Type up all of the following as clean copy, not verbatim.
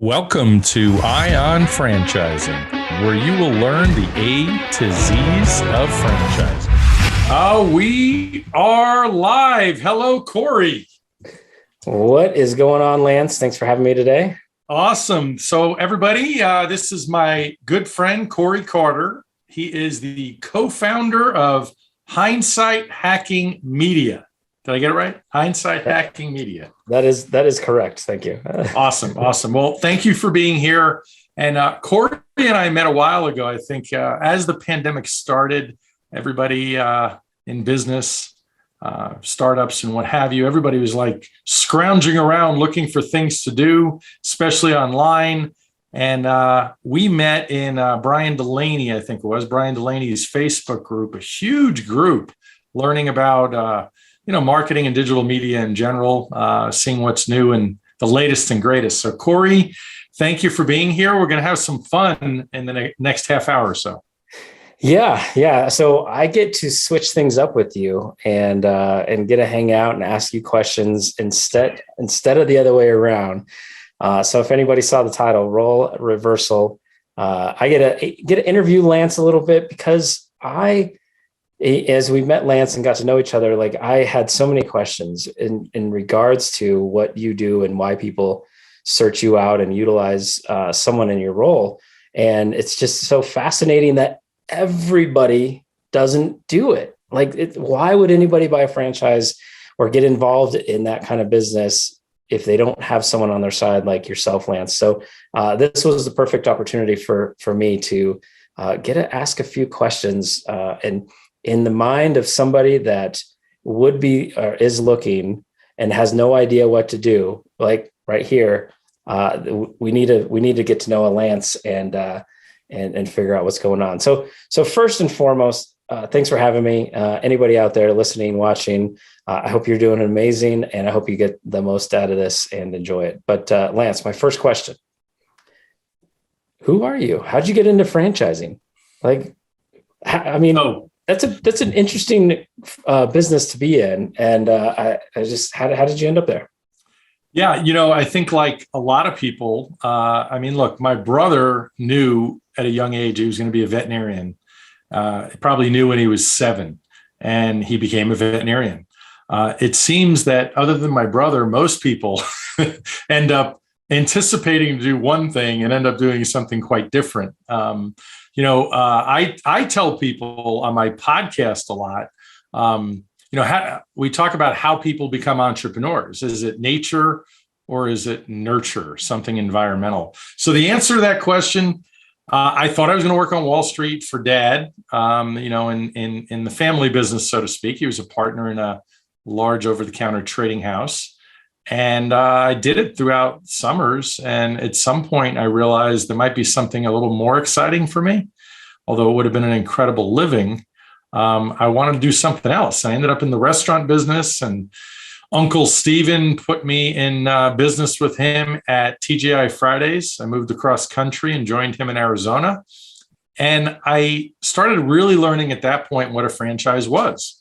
Welcome to Ion Franchising, where you will learn the A to Z's of franchising. We are live. Hello, Cory. What is going on, Lance? Thanks for having me today. Awesome. So everybody, this is my good friend, Cory Carter. He is the co-founder of Hindsight Hacking Media. Did I get it right? Hindsight Hacking Media. That is correct. Thank you. Awesome. Well, thank you for being here. And Cory and I met a while ago. I think as the pandemic started, everybody in business, startups and what have you, everybody was like scrounging around looking for things to do, especially online. And we met in Brian Delaney, I think it was Brian Delaney's Facebook group, a huge group, learning about marketing and digital media in general, seeing what's new and the latest and greatest. So Cory, thank you for being here. We're going to have some fun in the next half hour or so. Yeah. So I get to switch things up with you and get to hang out and ask you questions instead of the other way around. So if anybody saw the title, Role Reversal, I get to interview Lance a little bit because as we met Lance and got to know each other, like I had so many questions in regards to what you do and why people search you out and utilize someone in your role. And it's just so fascinating that everybody doesn't do it. Why would anybody buy a franchise or get involved in that kind of business if they don't have someone on their side like yourself, Lance? So this was the perfect opportunity for me to get to ask a few questions and in the mind of somebody that would be or is looking and has no idea what to do, like right here, we need to get to know a Lance and figure out what's going on. So first and foremost, thanks for having me. Anybody out there listening, watching, I hope you're doing amazing, and I hope you get the most out of this and enjoy it. But Lance, my first question: who are you? How'd you get into franchising? That's an interesting business to be in. And how did you end up there? Yeah, I think like a lot of people, look, my brother knew at a young age he was going to be a veterinarian. He probably knew when he was 7, and he became a veterinarian. It seems that other than my brother, most people end up anticipating to do one thing and end up doing something quite different. I tell people on my podcast a lot, we talk about how people become entrepreneurs. Is it nature or is it nurture, something environmental? So the answer to that question, I thought I was going to work on Wall Street for Dad, in the family business, so to speak. He was a partner in a large over-the-counter trading house. And I did it throughout summers. And at some point, I realized there might be something a little more exciting for me, although it would have been an incredible living. I wanted to do something else. I ended up in the restaurant business, and Uncle Steven put me in business with him at TGI Fridays. I moved across country and joined him in Arizona. And I started really learning at that point what a franchise was.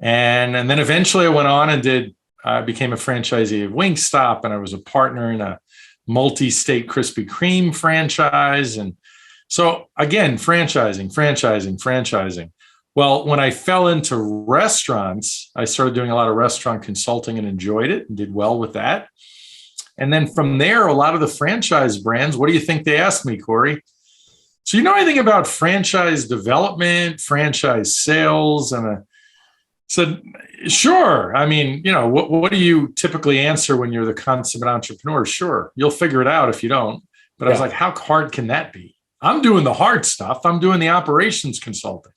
And then eventually I went on and became a franchisee of Wingstop, and I was a partner in a multi-state Krispy Kreme franchise. And so again, franchising. Well, when I fell into restaurants, I started doing a lot of restaurant consulting and enjoyed it and did well with that. And then from there, a lot of the franchise brands, what do you think they asked me, Cory? So you know anything about franchise development, franchise sales? And I said, sure. What do you typically answer when you're the consummate entrepreneur? Sure. You'll figure it out if you don't. But I was like, how hard can that be? I'm doing the hard stuff. I'm doing the operations consulting.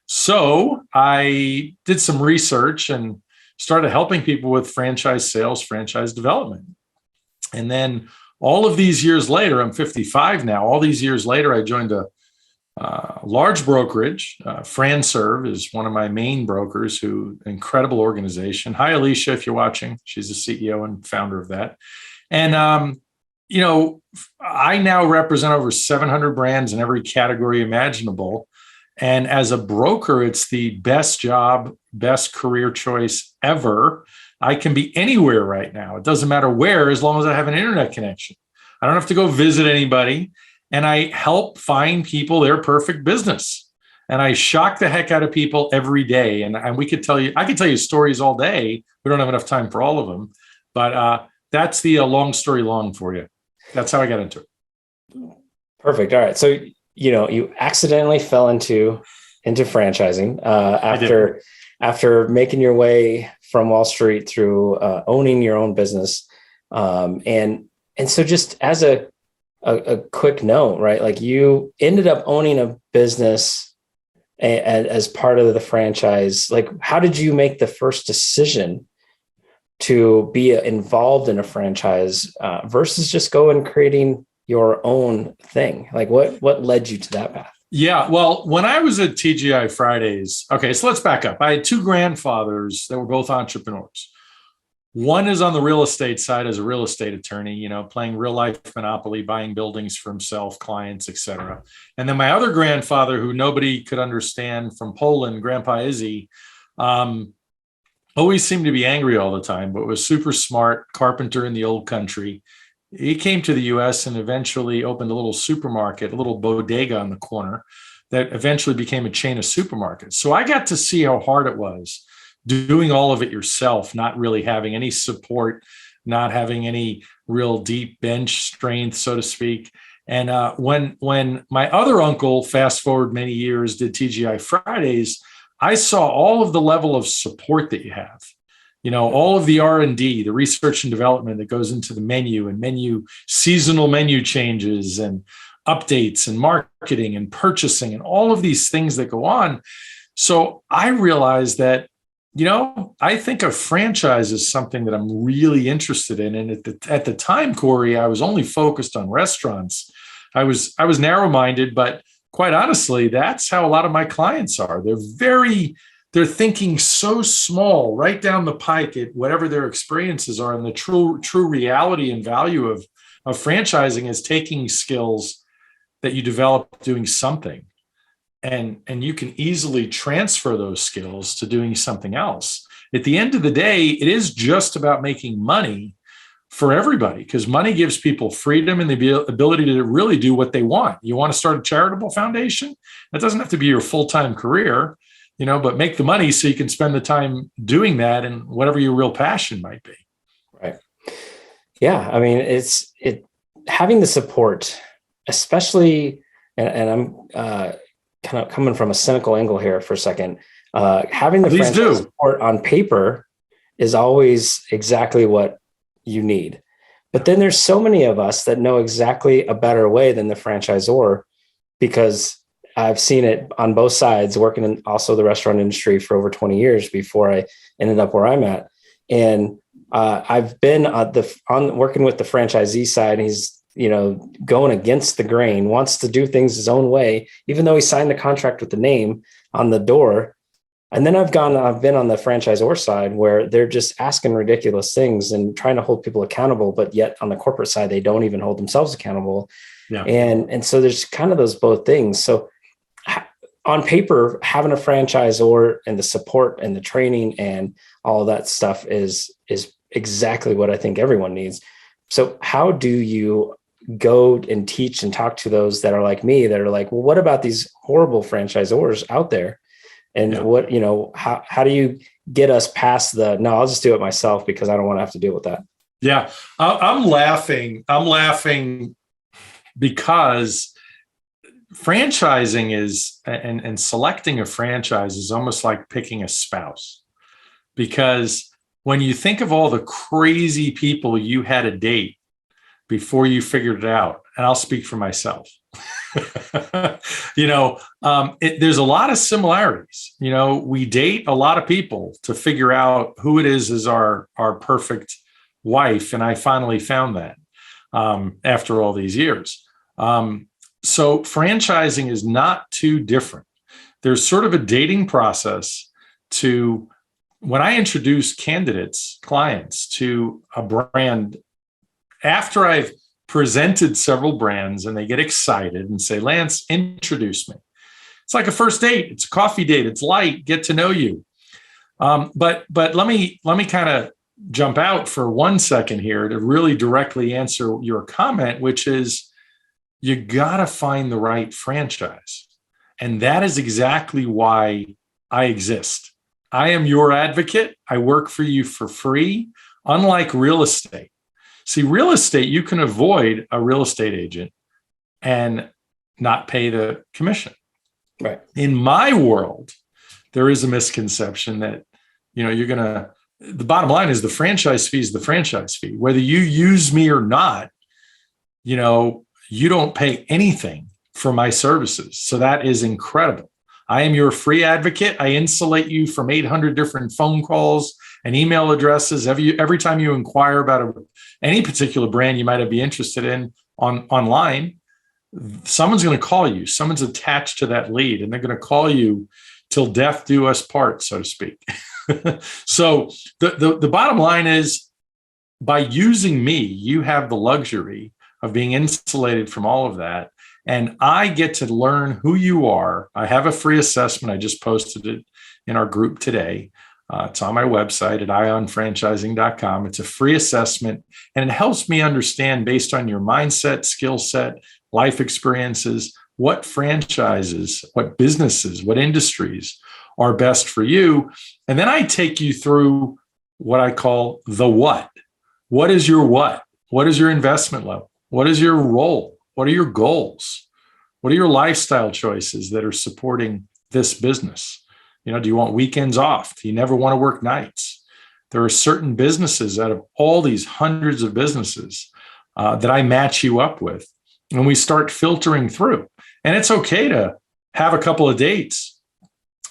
So I did some research and started helping people with franchise sales, franchise development. And then all of these years later, I'm 55 now. All these years later, I joined a large brokerage. FranServe is one of my main brokers, incredible organization. Hi, Alicia, if you're watching. She's the CEO and founder of that. And, I now represent over 700 brands in every category imaginable. And as a broker, it's the best job, best career choice ever. I can be anywhere right now. It doesn't matter where, as long as I have an internet connection. I don't have to go visit anybody. And I help find people their perfect business. And I shock the heck out of people every day. And I could tell you stories all day. We don't have enough time for all of them. But that's the long story long for you. That's how I got into it. Perfect. All right. So, you accidentally fell into franchising after making your way from Wall Street through owning your own business. And so just as a quick note, right? Like you ended up owning a business as part of the franchise. Like, how did you make the first decision to be involved in a franchise versus just go and creating your own thing? Like what led you to that path? Yeah. Well, when I was at TGI Fridays, okay, so let's back up. I had two grandfathers that were both entrepreneurs. One is on the real estate side as a real estate attorney, playing real life Monopoly, buying buildings for himself, clients, et cetera. And then my other grandfather, who nobody could understand, from Poland, Grandpa Izzy, always seemed to be angry all the time, but was super smart, carpenter in the old country. He came to the US and eventually opened a little supermarket, a little bodega on the corner that eventually became a chain of supermarkets. So I got to see how hard it was doing all of it yourself, not really having any support, not having any real deep bench strength, so to speak. And when my other uncle, fast forward many years, did TGI Fridays, I saw all of the level of support that you have. All of the R&D, the research and development that goes into the menu and seasonal menu changes and updates and marketing and purchasing and all of these things that go on. So I realized that, I think a franchise is something that I'm really interested in. And at the time, Cory, I was only focused on restaurants. I was narrow-minded, but quite honestly, that's how a lot of my clients are. They're thinking so small, right down the pike at whatever their experiences are. And the true reality and value of franchising is taking skills that you develop doing something, and you can easily transfer those skills to doing something else. At the end of the day, it is just about making money for everybody, because money gives people freedom and the ability to really do what they want. You want to start a charitable foundation? That doesn't have to be your full-time career, but make the money so you can spend the time doing that and whatever your real passion might be. Right. Yeah. I mean, it's having the support, especially, and I'm kind of coming from a cynical angle here for a second. Having the franchise support on paper is always exactly what you need. But then there's so many of us that know exactly a better way than the franchisor, because I've seen it on both sides, working in also the restaurant industry for over 20 years before I ended up where I'm at. And I've been on working with the franchisee side. He's, going against the grain, wants to do things his own way, even though he signed the contract with the name on the door. And then I've been on the franchisor side where they're just asking ridiculous things and trying to hold people accountable, but yet on the corporate side, they don't even hold themselves accountable. Yeah. And so there's kind of those both things. So on paper, having a franchisor and the support and the training and all of that stuff is exactly what I think everyone needs. So how do you go and teach and talk to those that are like me, that are like, well, what about these horrible franchisors out there? And how do you get us past no, I'll just do it myself because I don't want to have to deal with that. Yeah. I'm laughing because franchising is, and selecting a franchise is almost like picking a spouse, because when you think of all the crazy people you had to date before you figured it out, and I'll speak for myself, there's a lot of similarities. We date a lot of people to figure out who it is as our perfect wife. And I finally found that after all these years. So franchising is not too different. There's sort of a dating process to when I introduce clients to a brand, after I've presented several brands and they get excited and say, Lance, introduce me. It's like a first date. It's a coffee date. It's light, get to know you. But let me kind of jump out for 1 second here to really directly answer your comment, which is you got to find the right franchise. And that is exactly why I exist. I am your advocate. I work for you for free, unlike real estate. See, real estate, you can avoid a real estate agent and not pay the commission. Right. In my world, there is a misconception that, the bottom line is the franchise fee is the franchise fee. Whether you use me or not, you don't pay anything for my services. So that is incredible. I am your free advocate. I insulate you from 800 different phone calls and email addresses. Every time you inquire about any particular brand you might be interested in online, someone's going to call you. Someone's attached to that lead, and they're going to call you till death do us part, so to speak. So the bottom line is, by using me, you have the luxury of being insulated from all of that. And I get to learn who you are. I have a free assessment. I just posted it in our group today. It's on my website at ionfranchising.com. It's a free assessment, and it helps me understand, based on your mindset, skill set, life experiences, what franchises, what businesses, what industries are best for you. And then I take you through what I call the what. What is your what? What is your investment level? What is your role? What are your goals? What are your lifestyle choices that are supporting this business? Do you want weekends off? Do you never want to work nights? There are certain businesses out of all these hundreds of businesses that I match you up with. And we start filtering through. And it's okay to have a couple of dates.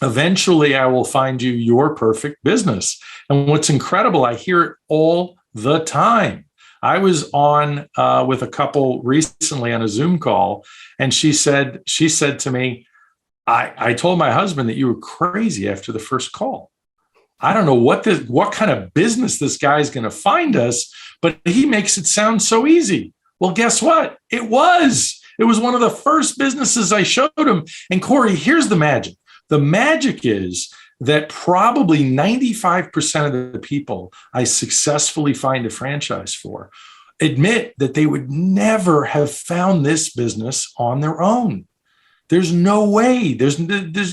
Eventually, I will find you your perfect business. And what's incredible, I hear it all the time. I was on with a couple recently on a Zoom call, and she said to me, I told my husband that you were crazy after the first call. I don't know what kind of business this guy's going to find us, but he makes it sound so easy. Well, guess what? It was one of the first businesses I showed him. And Cory, here's the magic. The magic is that probably 95% of the people I successfully find a franchise for admit that they would never have found this business on their own. There's no way. There's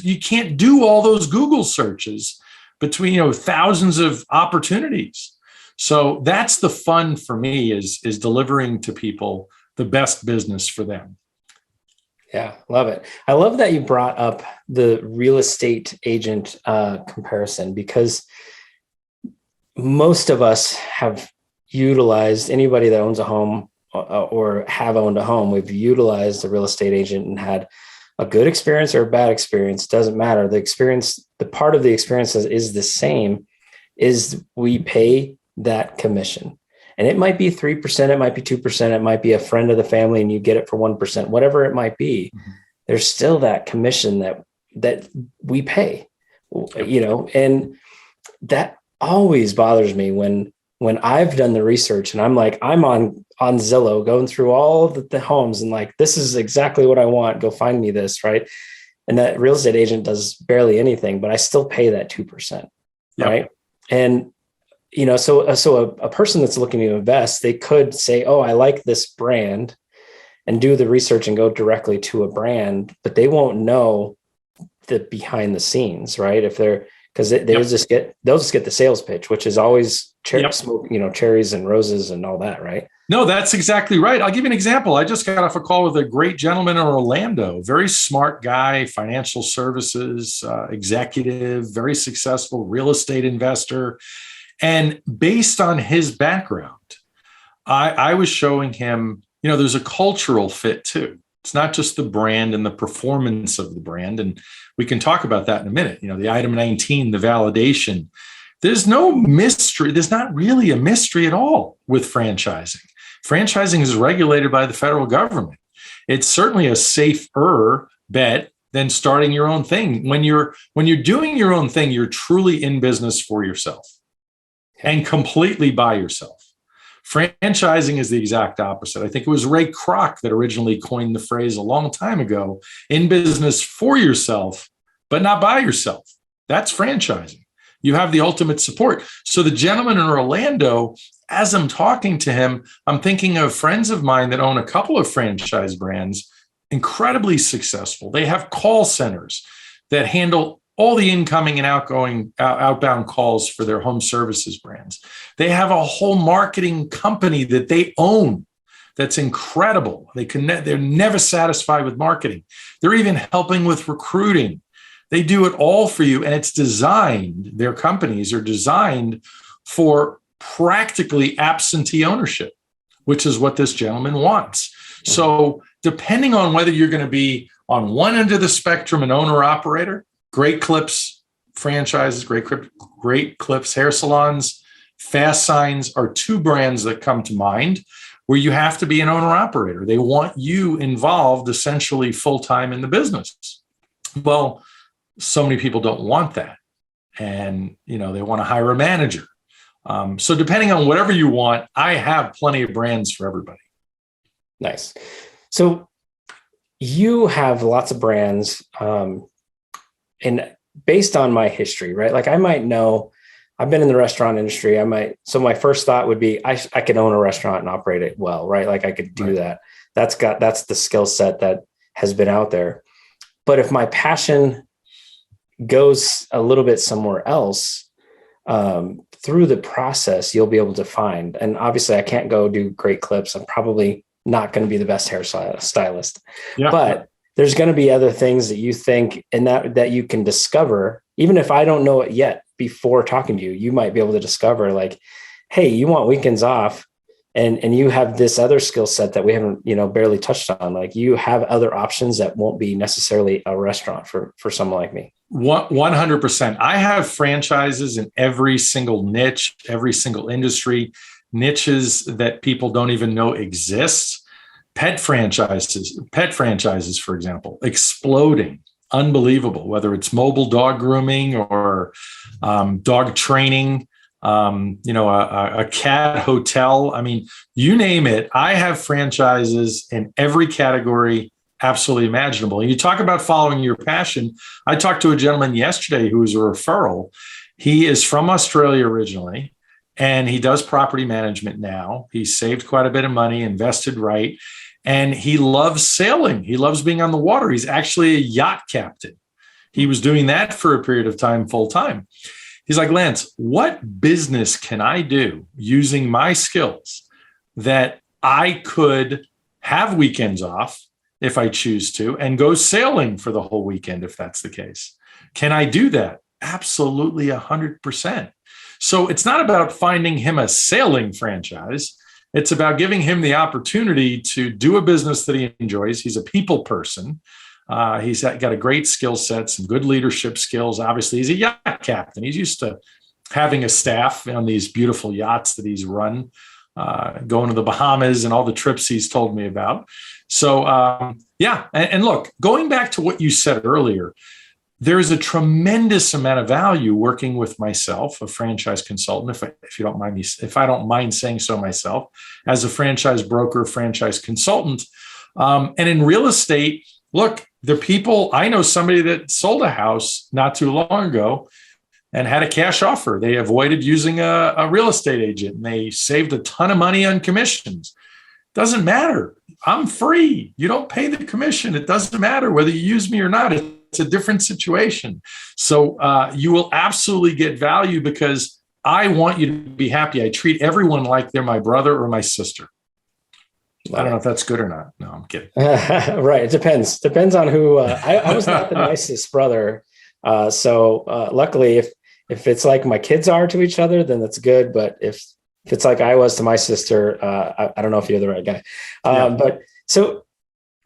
you can't do all those Google searches between thousands of opportunities. So that's the fun for me is delivering to people the best business for them. Yeah, love it. I love that you brought up the real estate agent comparison, because most of us have utilized, anybody that owns a home or have owned a home, we've utilized a real estate agent and had a good experience or a bad experience. Doesn't matter. The experience, the part of the experience is the same, is we pay that commission. And it might be 3%, it might be 2%, it might be a friend of the family and you get it for 1%, whatever it might be. Mm-hmm. There's still that commission that we pay, and that always bothers me when I've done the research and I'm on Zillow going through all of the homes and like, this is exactly what I want. Go find me this. Right. And that real estate agent does barely anything, but I still pay that 2%. Yep. Right. And so a person that's looking to invest, they could say, oh, I like this brand, and do the research and go directly to a brand, but they won't know the behind the scenes, right? If they're, because they'll just get the sales pitch, which is always cherries and roses and all that, right? No, that's exactly right. I'll give you an example. I just got off a call with a great gentleman in Orlando, very smart guy, financial services executive, very successful real estate investor. And based on his background, I was showing him, there's a cultural fit too. It's not just the brand and the performance of the brand. And we can talk about that in a minute. The item 19, the validation. There's no mystery. There's not really a mystery at all with franchising. Franchising is regulated by the federal government. It's certainly a safer bet than starting your own thing. When you're doing your own thing, you're truly in business for yourself and completely by yourself. Franchising is the exact opposite. I think it was Ray Kroc that originally coined the phrase a long time ago, in business for yourself, but not by yourself. That's franchising. You have the ultimate support. So the gentleman in Orlando, as I'm talking to him, I'm thinking of friends of mine that own a couple of franchise brands, incredibly successful. They have call centers that handle all the incoming and outbound calls for their home services brands. They have a whole marketing company that they own. That's incredible. They're never satisfied with marketing. They're even helping with recruiting. They do it all for you. And it's designed, their companies are designed for practically absentee ownership, which is what this gentleman wants. So depending on whether you're going to be on one end of the spectrum, an owner operator, Great Clips franchises, Great Clips hair salons, Fast Signs are two brands that come to mind where you have to be an owner operator. They want you involved essentially full-time in the business. Well, so many people don't want that. And, they want to hire a manager. So depending on whatever you want, I have plenty of brands for everybody. Nice. So you have lots of brands, and based on my history, right? Like I might know, I've been in the restaurant industry. So my first thought would be, I could own a restaurant and operate it well, right? Like I could do that. That's the skill set that has been out there. But if my passion goes a little bit somewhere else, through the process, you'll be able to find, and obviously I can't go do Great Clips. I'm probably not going to be the best hair stylist, but there's going to be other things that you think and that you can discover, even if I don't know it yet. Before talking to you, you might be able to discover like, hey, you want weekends off and you have this other skill set that we haven't, barely touched on. Like you have other options that won't be necessarily a restaurant for someone like me. 100%. I have franchises in every single niche, every single industry, niches that people don't even know exist. Pet franchises, for example, exploding. Unbelievable, whether it's mobile dog grooming or dog training, a cat hotel. I mean, you name it. I have franchises in every category absolutely imaginable. And you talk about following your passion. I talked to a gentleman yesterday who was a referral. He is from Australia originally, and he does property management now. He saved quite a bit of money, invested right. And he loves sailing. He loves being on the water. He's actually a yacht captain. He was doing that for a period of time, full time. He's like, Lance, what business can I do using my skills that I could have weekends off if I choose to and go sailing for the whole weekend if that's the case? Can I do that? Absolutely 100%. So it's not about finding him a sailing franchise. It's about giving him the opportunity to do a business that he enjoys. He's a people person. He's got a great skill set, some good leadership skills. Obviously, he's a yacht captain. He's used to having a staff on these beautiful yachts that he's run, going to the Bahamas and all the trips he's told me about. So, And look, going back to what you said earlier, there is a tremendous amount of value working with myself, a franchise consultant, if you don't mind me, if I don't mind saying so myself, as a franchise broker, franchise consultant. And in real estate, look, I know somebody that sold a house not too long ago and had a cash offer. They avoided using a real estate agent and they saved a ton of money on commissions. Doesn't matter. I'm free. You don't pay the commission. It doesn't matter whether you use me or not. It's a different situation. So you will absolutely get value because I want you to be happy. I treat everyone like they're my brother or my sister. I don't know if that's good or not. No, I'm kidding. Right. It depends. Depends on who. I was not the nicest brother. So luckily, if it's like my kids are to each other, then that's good. But if it's like I was to my sister, I don't know if you're the right guy. But so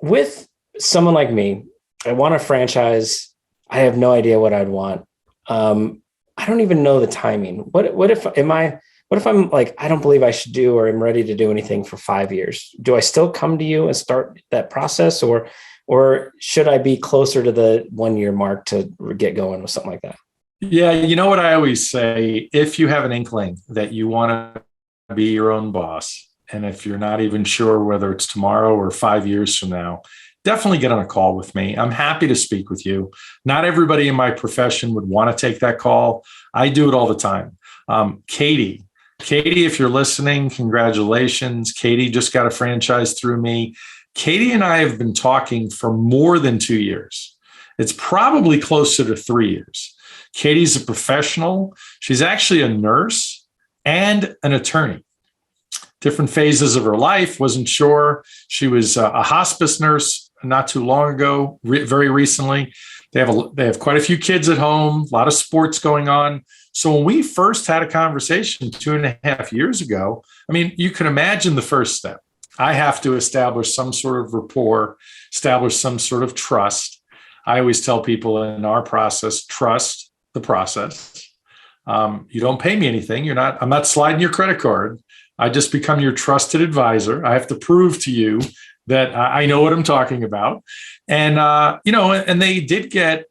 with someone like me, I want a franchise. I have no idea what I'd want. I don't even know the timing. What if I'm like, I don't believe I should do, or I'm ready to do anything for 5 years? Do I still come to you and start that process, or should I be closer to the 1 year mark to get going with something like that? Yeah. You know what I always say, if you have an inkling that you want to be your own boss, and if you're not even sure whether it's tomorrow or 5 years from now, definitely get on a call with me. I'm happy to speak with you. Not everybody in my profession would want to take that call. I do it all the time. Katie, if you're listening, congratulations. Katie just got a franchise through me. Katie and I have been talking for more than 2 years. It's probably closer to 3 years. Katie's a professional. She's actually a nurse and an attorney. Different phases of her life, wasn't sure. She was a hospice nurse not too long ago, very recently. They have quite a few kids at home, a lot of sports going on. So when we first had a conversation 2.5 years ago, I mean, you can imagine the first step. I have to establish some sort of rapport, establish some sort of trust. I always tell people in our process, trust the process. You don't pay me anything. I'm not sliding your credit card. I just become your trusted advisor. I have to prove to you that I know what I'm talking about. And, and they did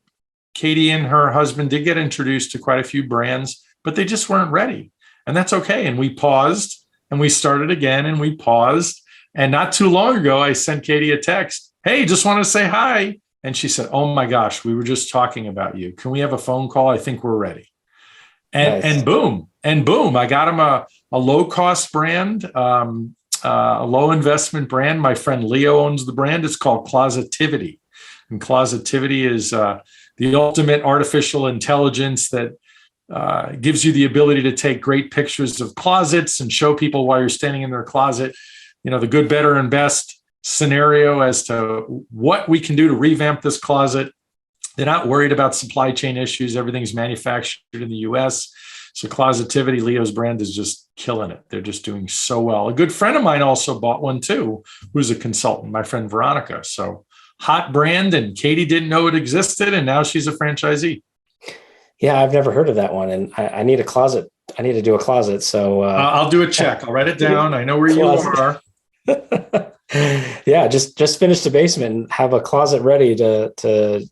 Katie and her husband did get introduced to quite a few brands, but they just weren't ready. And that's okay. And we paused and we started again and we paused. And not too long ago, I sent Katie a text. Hey, just wanted to say hi. And she said, oh my gosh, we were just talking about you. Can we have a phone call? I think we're ready. And, Nice. and boom, I got him a low cost brand, a low investment brand. My friend Leo owns the brand. It's called Closetivity. And Closetivity is the ultimate artificial intelligence that gives you the ability to take great pictures of closets and show people while you're standing in their closet, the good, better, and best scenario as to what we can do to revamp this closet. They're not worried about supply chain issues. Everything's manufactured in the US. So Closetivity, Leo's brand, is just killing it. They're just doing so well. A good friend of mine also bought one too, who's a consultant, my friend Veronica. So hot brand, and Katie didn't know it existed, and now she's a franchisee. Yeah, I've never heard of that one. And I need a closet. I need to do a closet. So I'll do a check. I'll write it down. I know where Closet. you are. Yeah, just finish the basement and have a closet ready to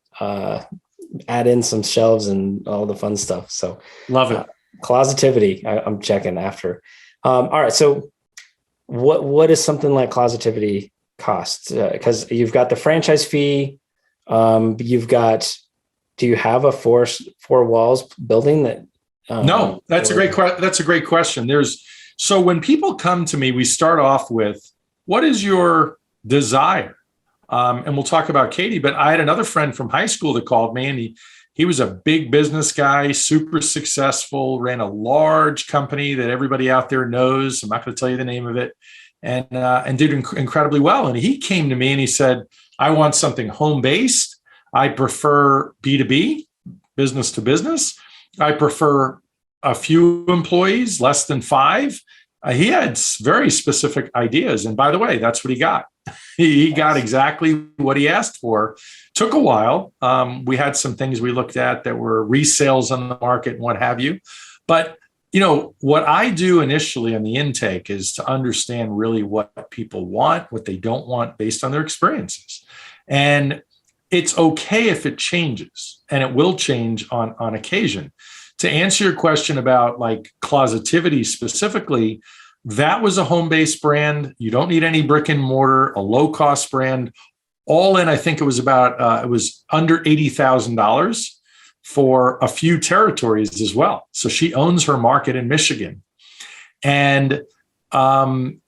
add in some shelves and all the fun stuff. So Love it. Closetivity, I'm checking after. All right, so what is something like Closetivity cost? Because you've got the franchise fee, do you have a four walls building that? No, that's a great question. So when people come to me, we start off with, what is your desire? And we'll talk about Katie, but I had another friend from high school that called me, and he was a big business guy, super successful, ran a large company that everybody out there knows. I'm not going to tell you the name of it, and did incredibly well. And he came to me and he said, I want something home-based. I prefer B2B, business to business. I prefer a few employees, less than 5. He had very specific ideas. And by the way, that's what he got. He got exactly what he asked for. Took a while. We had some things we looked at that were resales on the market and what have you. But, what I do initially on the intake is to understand really what people want, what they don't want based on their experiences. And it's okay if it changes, and it will change on occasion. To answer your question about like Closetivity specifically, that was a home-based brand. You don't need any brick and mortar, a low-cost brand. All in, I think it was it was under $80,000 for a few territories as well. So she owns her market in Michigan. And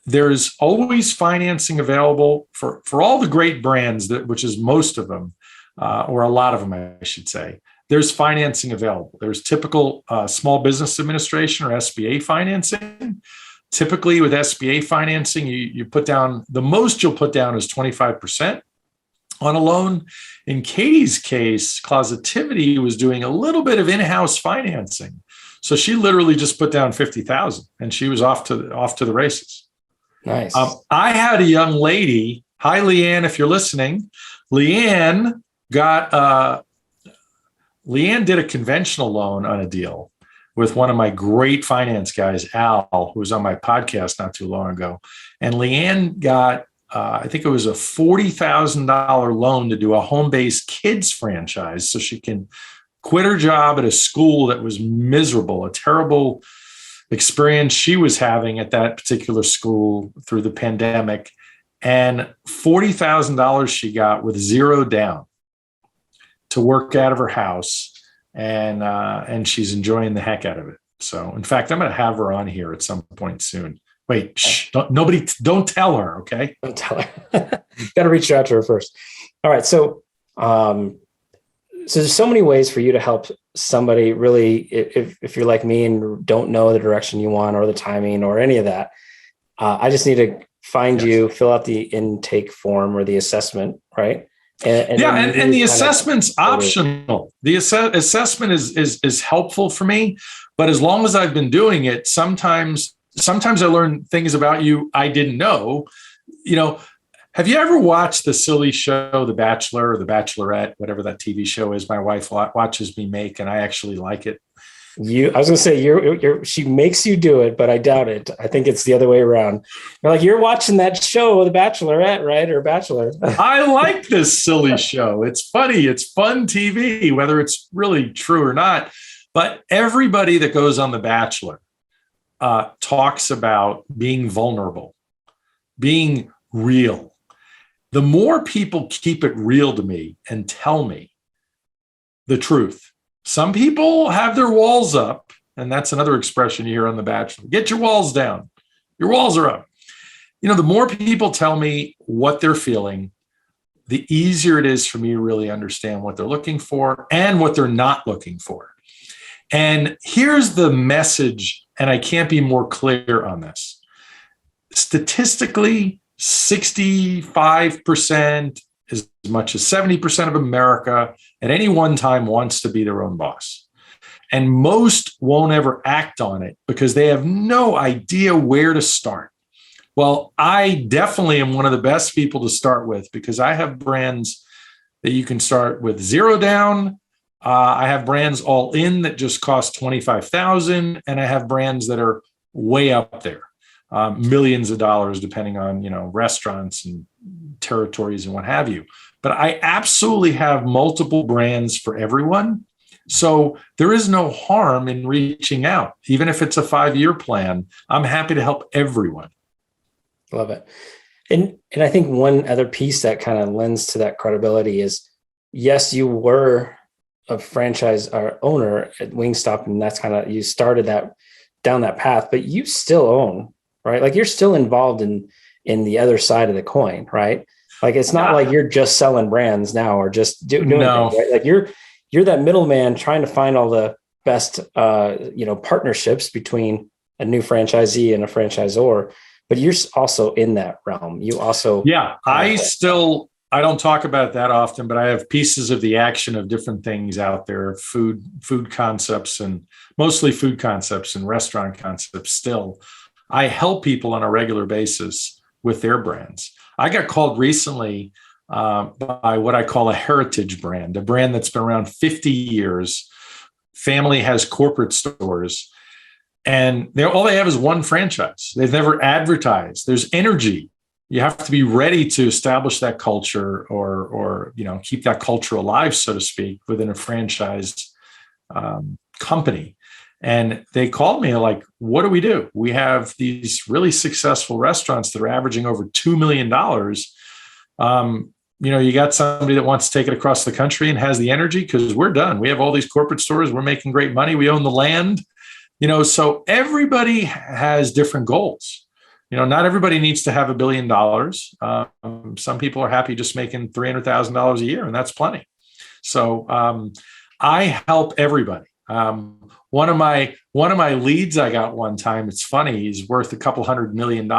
there's always financing available for all the great brands, which is most of them, or a lot of them, I should say. There's financing available. There's typical small business administration or SBA financing. Typically with SBA financing, you put down, the most you'll put down is 25% on a loan. In Katie's case, Closetivity was doing a little bit of in-house financing. So she literally just put down $50,000 and she was off to the races. Nice. I had a young lady. Hi, Leanne, if you're listening. Leanne did a conventional loan on a deal with one of my great finance guys, Al, who was on my podcast not too long ago. And Leanne got, I think it was a $40,000 loan to do a home-based kids franchise so she can quit her job at a school that was miserable, a terrible experience she was having at that particular school through the pandemic, and $40,000 she got with zero down to work out of her house, and she's enjoying the heck out of it. So, in fact, I'm going to have her on here at some point soon. Wait, don't tell her, okay? Don't tell her. Got to reach out to her first. All right, so so there's so many ways for you to help somebody really, if you're like me and don't know the direction you want or the timing or any of that. I just need to find you, fill out the intake form or the assessment, right? And the assessment's optional. The assessment is helpful for me, but as long as I've been doing it, sometimes I learn things about you I didn't know. Have you ever watched the silly show, The Bachelor or The Bachelorette, whatever that TV show is? My wife watches me make, and I actually like it. I was going to say she makes you do it, but I doubt it. I think it's the other way around. You're watching that show, The Bachelorette, right? Or Bachelor. I like this silly show. It's funny. It's fun TV, whether it's really true or not. But everybody that goes on The Bachelor talks about being vulnerable, being real. The more people keep it real to me and tell me the truth. Some people have their walls up, and that's another expression you hear on The Bachelor. Get your walls down. Your walls are up. The more people tell me what they're feeling, the easier it is for me to really understand what they're looking for and what they're not looking for. And here's the message, and I can't be more clear on this. Statistically, 65%, as much as 70% of America at any one time wants to be their own boss. And most won't ever act on it because they have no idea where to start. Well, I definitely am one of the best people to start with because I have brands that you can start with zero down. I have brands all in that just cost $25,000, and I have brands that are way up there. Millions of dollars, depending on, restaurants and territories and what have you. But I absolutely have multiple brands for everyone. So there is no harm in reaching out. Even if it's a 5-year plan, I'm happy to help everyone. Love it. And I think one other piece that kind of lends to that credibility is, yes, you were a franchise owner at Wingstop, and that's kind of, you started that down that path, but you still own, right? Like you're still involved in the other side of the coin, right? Like it's not like you're just selling brands now or just doing things, right? Like you're that middleman trying to find all the best partnerships between a new franchisee and a franchisor, but you're also in that realm. You also I don't talk about it that often, but I have pieces of the action of different things out there, food concepts, and mostly food concepts and restaurant concepts still. I help people on a regular basis with their brands. I got called recently by what I call a heritage brand, a brand that's been around 50 years. Family has corporate stores, and all they have is one franchise. They've never advertised. There's energy. You have to be ready to establish that culture or keep that culture alive, so to speak, within a franchise company. And they called me like, what do we do? We have these really successful restaurants that are averaging over $2 million. You got somebody that wants to take it across the country and has the energy, because we're done. We have all these corporate stores. We're making great money. We own the land, so everybody has different goals. Not everybody needs to have $1 billion. Some people are happy just making $300,000 a year, and that's plenty. So I help everybody. One of my leads I got one time, it's funny, he's worth a couple $100 million.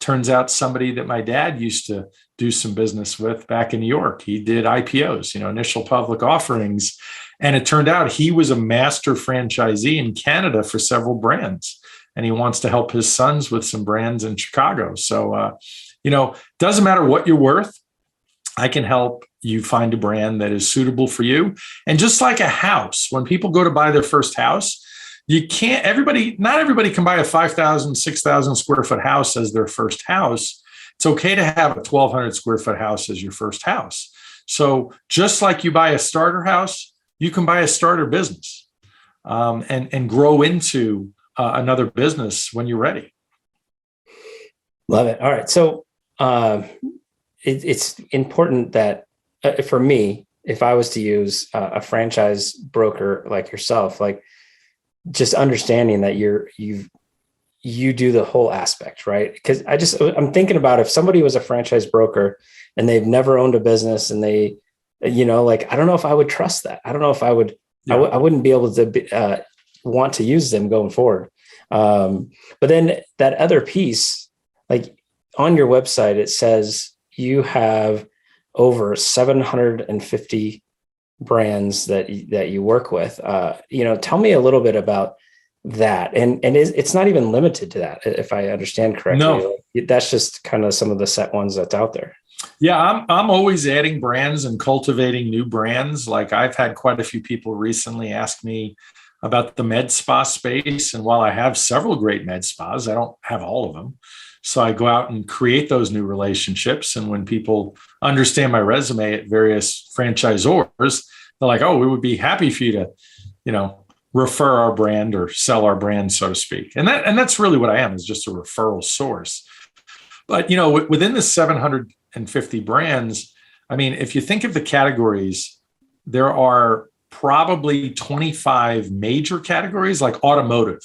Turns out somebody that my dad used to do some business with back in New York. He did IPOs, initial public offerings. And it turned out he was a master franchisee in Canada for several brands. And he wants to help his sons with some brands in Chicago. So, doesn't matter what you're worth. I can help you find a brand that is suitable for you. And just like a house, when people go to buy their first house, not everybody can buy a 5,000, 6,000 square foot house as their first house. It's okay to have a 1,200 square foot house as your first house. So just like you buy a starter house, you can buy a starter business and grow into another business when you're ready. Love it. All right. So it's important that for me, if I was to use a franchise broker like yourself, like just understanding that you do the whole aspect, right? Because I'm thinking about if somebody was a franchise broker and they've never owned a business and they, like, I don't know if I would trust that. I don't know if I would, I wouldn't be able to want to use them going forward. But then that other piece, like on your website, it says you have over 750 brands that you work with. Tell me a little bit about that. And it's not even limited to that, if I understand correctly. No. That's just kind of some of the set ones that's out there. Yeah, I'm always adding brands and cultivating new brands. Like I've had quite a few people recently ask me about the med spa space. And while I have several great med spas, I don't have all of them. So I go out and create those new relationships. And when people understand my resume at various franchisors, they're like, oh, we would be happy for you to, refer our brand or sell our brand, so to speak. And that's really what I am, is just a referral source. But, within the 750 brands, I mean, if you think of the categories, there are probably 25 major categories. Like automotive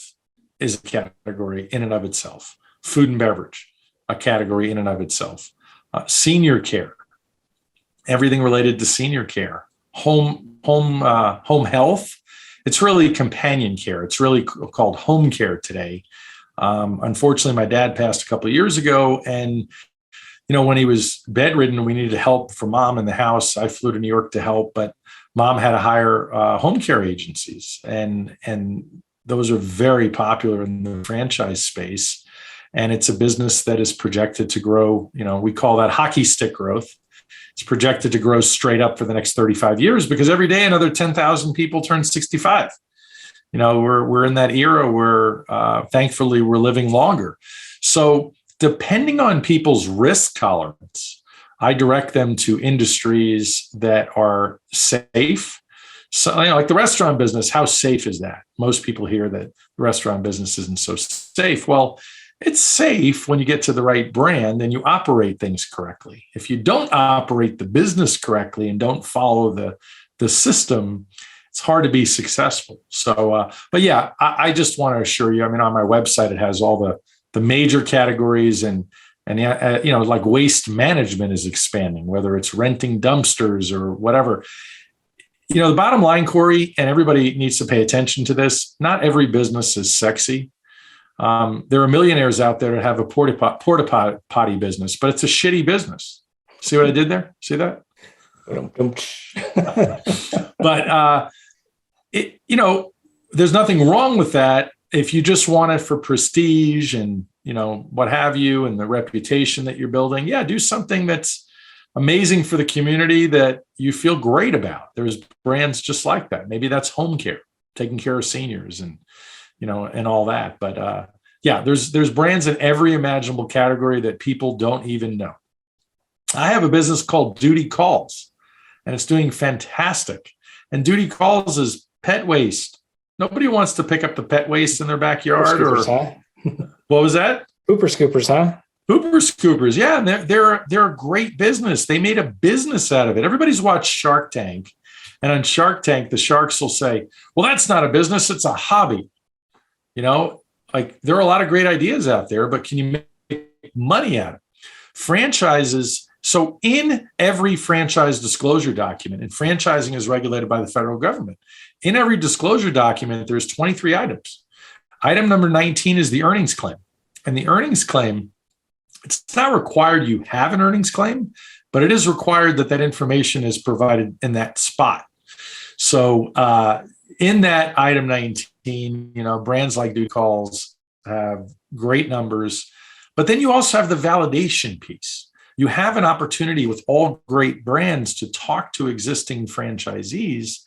is a category in and of itself. Food and beverage, a category in and of itself. Senior care, everything related to senior care. Home health. It's really companion care. It's really called home care today. Unfortunately, my dad passed a couple of years ago, and when he was bedridden, we needed help for mom in the house. I flew to New York to help, but mom had to hire home care agencies, and those are very popular in the franchise space. And it's a business that is projected to grow. We call that hockey stick growth. It's projected to grow straight up for the next 35 years because every day another 10,000 people turn 65. We're in that era where thankfully we're living longer. So depending on people's risk tolerance, I direct them to industries that are safe. So, like the restaurant business, how safe is that? Most people hear that the restaurant business isn't so safe. Well, it's safe when you get to the right brand and you operate things correctly. If you don't operate the business correctly and don't follow the system, it's hard to be successful. So, but yeah, I just want to assure you, I mean, on my website, it has all the major categories and like waste management is expanding, whether it's renting dumpsters or whatever. The bottom line, Cory, and everybody needs to pay attention to this. Not every business is sexy. There are millionaires out there that have a porta potty business, but it's a shitty business. See what I did there? See that? But there's nothing wrong with that if you just want it for prestige and what have you, and the reputation that you're building. Yeah, do something that's amazing for the community that you feel great about. There's brands just like that. Maybe that's home care, taking care of seniors and and all that. But yeah, there's brands in every imaginable category that people don't even know. I have a business called Duty Calls, and it's doing fantastic. And Duty Calls is pet waste. Nobody wants to pick up the pet waste in their backyard. Scoopers, huh? What was that? Pooper scoopers, huh? Pooper scoopers. Yeah, and they're a great business. They made a business out of it. Everybody's watched Shark Tank. And on Shark Tank, the sharks will say, well, that's not a business, it's a hobby. Like there are a lot of great ideas out there, but can you make money at it? Franchises. So in every franchise disclosure document, and franchising is regulated by the federal government, in every disclosure document, there's 23 items. Item number 19 is the earnings claim. And the earnings claim, it's not required you have an earnings claim, but it is required that that information is provided in that spot. So in that item 19, brands like Duty Calls have great numbers, but then you also have the validation piece. You have an opportunity with all great brands to talk to existing franchisees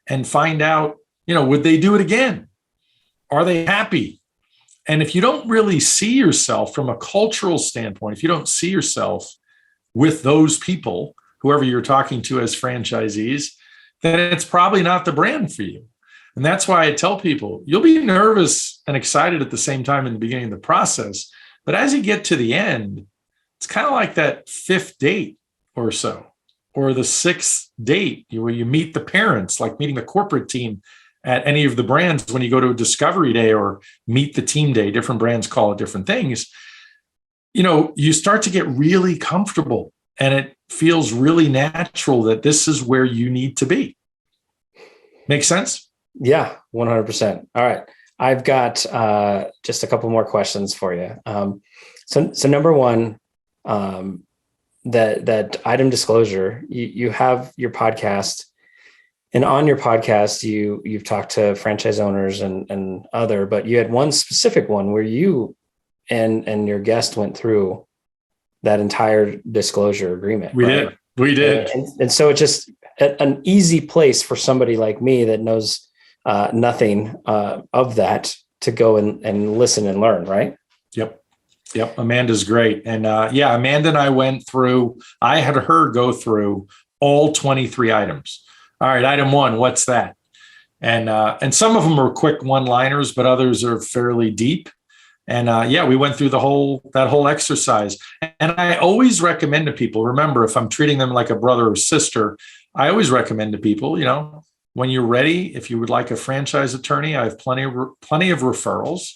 and find out, would they do it again? Are they happy? And if you don't really see yourself from a cultural standpoint, if you don't see yourself with those people, whoever you're talking to as franchisees, then it's probably not the brand for you. And that's why I tell people, you'll be nervous and excited at the same time in the beginning of the process. But as you get to the end, it's kind of like that fifth date or so, or the sixth date where you meet the parents, like meeting the corporate team at any of the brands when you go to a discovery day or meet the team day. Different brands call it different things. You start to get really comfortable and it feels really natural that this is where you need to be. Make sense? Yeah, 100%. All right. I've got just a couple more questions for you. So number one, that item disclosure, you have your podcast, and on your podcast, you've talked to franchise owners and other, but you had one specific one where you and your guest went through that entire disclosure agreement. We did. And so it's just an easy place for somebody like me that knows nothing of that to go and listen and learn, right? Yep. Amanda's great. And Amanda and I went through, I had her go through all 23 items. All right, item one, what's that? And some of them are quick one-liners, but others are fairly deep. And we went through that whole exercise. And I always recommend to people, remember, if I'm treating them like a brother or sister, I always recommend to people, when you're ready, if you would like a franchise attorney, I have plenty of referrals,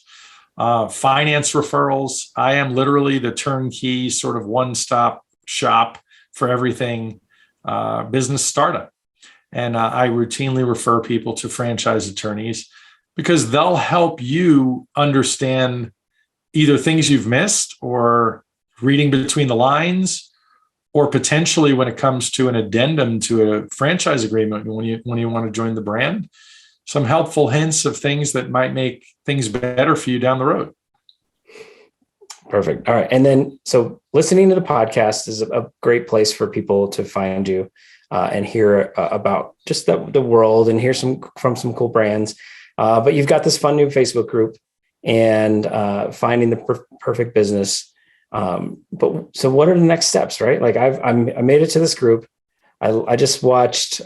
finance referrals. I am literally the turnkey sort of one-stop shop for everything business startup. And I routinely refer people to franchise attorneys because they'll help you understand either things you've missed or reading between the lines, or potentially when it comes to an addendum to a franchise agreement, when you want to join the brand, some helpful hints of things that might make things better for you down the road. Perfect. All right. And then, so listening to the podcast is a great place for people to find you and hear about just the world and hear from some cool brands. But you've got this fun new Facebook group and finding the perfect business. But so what are the next steps, right? Like I made it to this group. I just watched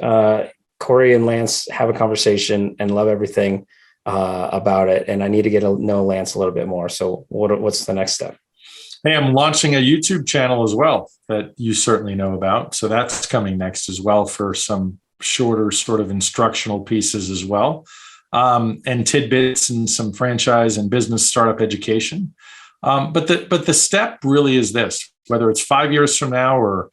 Cory and Lance have a conversation and love everything about it. And I need to get to know Lance a little bit more. So what's the next step? Hey, I'm launching a YouTube channel as well that you certainly know about. So that's coming next as well for some shorter sort of instructional pieces as well. And tidbits and some franchise and business startup education. But the step really is this, whether it's 5 years from now or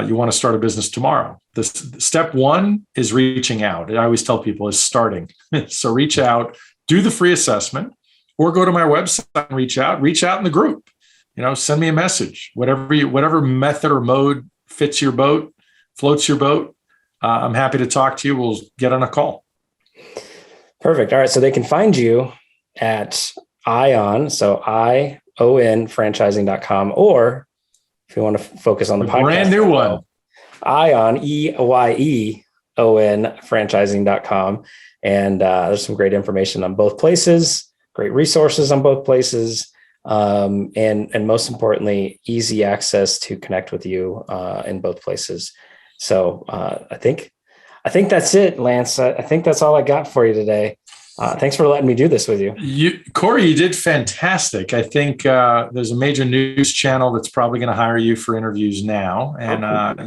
you want to start a business tomorrow. The step one is reaching out. I always tell people is starting. So reach out, do the free assessment, or go to my website and reach out in the group. Send me a message, whatever method or mode fits your boat, floats your boat. I'm happy to talk to you. We'll get on a call. Perfect. All right. So they can find you at ION, so ION franchising.com, or if you want to focus on the podcast, brand new one, ION, EYEON franchising.com. And there's some great information on both places, great resources on both places. And most importantly, easy access to connect with you in both places. So I think that's it, Lance. I think that's all I got for you today. Thanks for letting me do this with you. Cory, you did fantastic. I think there's a major news channel that's probably going to hire you for interviews now. And I'm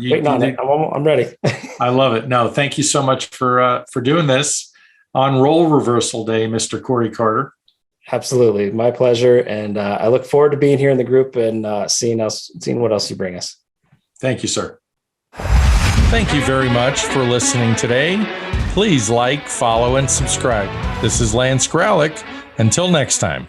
ready. I love it. No, thank you so much for doing this on role reversal day, Mr. Cory Carter. Absolutely. My pleasure. And I look forward to being here in the group and seeing what else you bring us. Thank you, sir. Thank you very much for listening today. Please like, follow, and subscribe. This is Lance Graulich. Until next time.